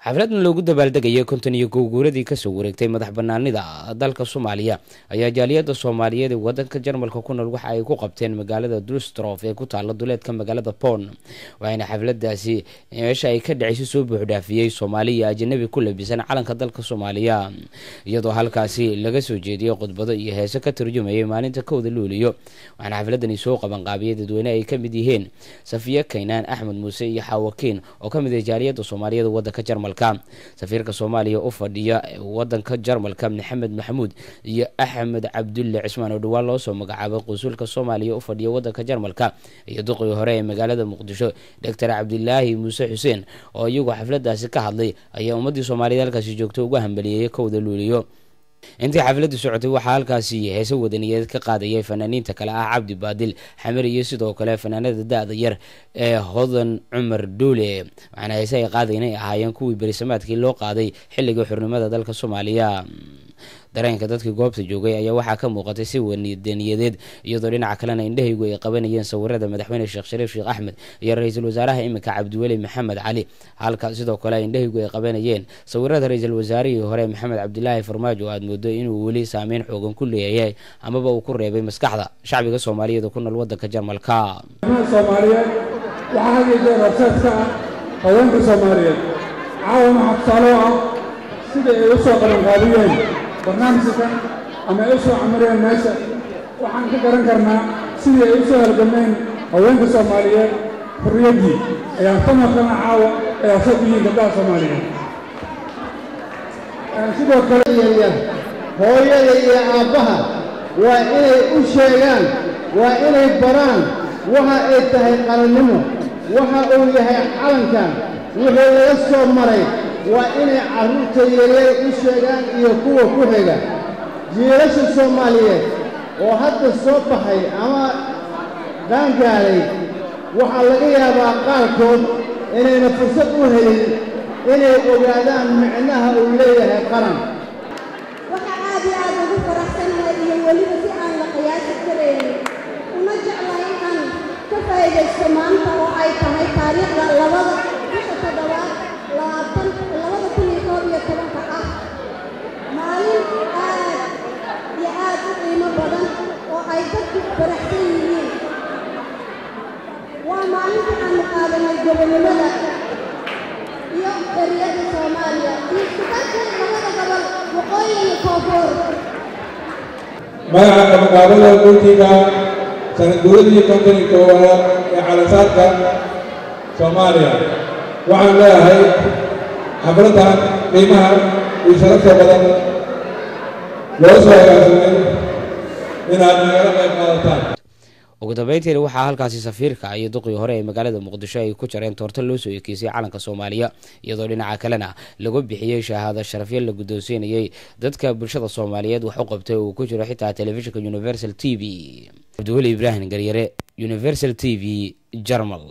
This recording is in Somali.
xafladdan loogu dabaaldegayay 51 guuradii ka soo wareegtay madax banaanida dalka Soomaaliya ayaa jaaliyada Soomaaliyeed ee wadanka Jarmalka ku nool waxa ay ku qabteen magaalada Düsseldorf ee ku taala duleedka magaalada Bonn waxayna xafladdaasi meesha ay ka dhacaysay soo buuxdaafiyay Soomaaliya ajnabi ku labisan calanka dalka Soomaaliya iyadoo halkaasi laga soo jeediyay khudbado iyo heeso ka tarjumayay maalinta 1 Luulyo waxaana xafladdan soo qaban qaabiyay dadweyne ay ka mid yihiin Safiya Kaynaan Axmed Muuse iyo Xawakiin oo ka mid ah jaaliyada Soomaaliyeed wadanka Jarmalka safiirka Soomaaliya u fadhiya wadanka Jarmalka Maxamed Maxamuud iyo Axmed Cabdulle Cismaan oo dhawaan loo soo magacaabay qunsulka Soomaaliya u fadhiya wadanka Jarmalka iyo duqii hore ee magaalada Muqdisho Dr. Cabdullaahi Muuse Xuseen oo iyagu xafladdaasi ka hadlay ayaa ummadii Soomaaliyeed halkaas joogtay uga hambaliyay 1 Luulyo intii xafladdu socotay waxa halkaasi heeso wadaniyeed ka qaadayay fanaaniinta kale ah Cabdi Baadil Xamir iyo sidoo kale fanaanada daada yar ee Hodan Cumar Duule waxaana heeso ay qaadayeen ahaayeen kuwii berisamaadkii loo qaaday xilliga xurnimada dalka Soomaaliya dareenka dadkii goobta joogay ayaa waxaa ka muuqatay si wadaniyadeed iyadoo dhinaca kalena indhahaygu ay qabanayeen sawirada madaxweyne Sheekh Shariif Sheekh Axmed iyo ra'iisul wasaaraha iminka Cabdiweli Maxamed Cali halka sidoo kale indhahaygu ay qabanayeen sawirada ra'iisul wasaarihii hore Maxamed Cabdilaahi Farmaajo aad moodo inuu weli saameyn xoogan ku leeyahay amaba uu ku reebay maskaxda shacbiga Soomaaliyeed ku nool wadanka Jarmalka Soomaaliyeed waxa ay jeerarsadka haweenka Soomaaliyeed caawin xabsalo sida ay u soo qaban qaadiyeen barnaamijkan ama ay soo camireen meesha waxaan ka garan karnaa sidii ay u soo halgameen haweenka Soomaaliyeed xurriyadii ayaan tamarkana caawa ee sabiyin gabdhaha Soomaaliyeed sidoo kale hooyada iyo aabbaha waa inay u sheegaan waa inay baraan waxa ay tahay qarannimo waxa uu yahay calankan wixii laga soo maray waa inay carruurta yaryar u sheegaan iyo kuwa ku xiga jiilasha Soomaaliyeed oo hadda soo baxay ama qaangaaray waxaa laga yaabaa qaarkood inayna fursad u helin inay ogaadaan micnaha uu leeyahay qaran waxa aad iyo aad ugu faraxsanahay iyo weliba si aan la qiyaasi karaynin una jeclahay inaan ka faa'iidaysto maanta oo ay tahay taariikhda 2011 ah maalin aad iyo aad u qiimo badan oo ay dadku faraxsan yihiin waa maalintii aan qaadanay gobonimada iyo xorriyadda Soomaaliya iyo isku-darka labada gobol waqooyi iyo koonfur magaca magaalada Gultiga sanad guuradii 51 ee calasaadka Soomaaliya waxaan leeyahay xafladan qiimaha iyo sharafta badan loo soo hagaagsanay inaad nagala qayb qaadataan ugu dambeyntii waxaa halkaasi safiirka iyo duqii hore ee magaalada Muqdisho ay ku jareen toorta loo soo ekeysay calanka Soomaaliya iyadoo dhinaca kalena lagu bixiyay shahaado sharafyo la guddoonsiinayay dadka bulshada Soomaaliyeed wax u qabtay oo ku jiro xitaa telefishinka Universal TV Cabdiweli Ibrahim Garyare Universal TV Jarmal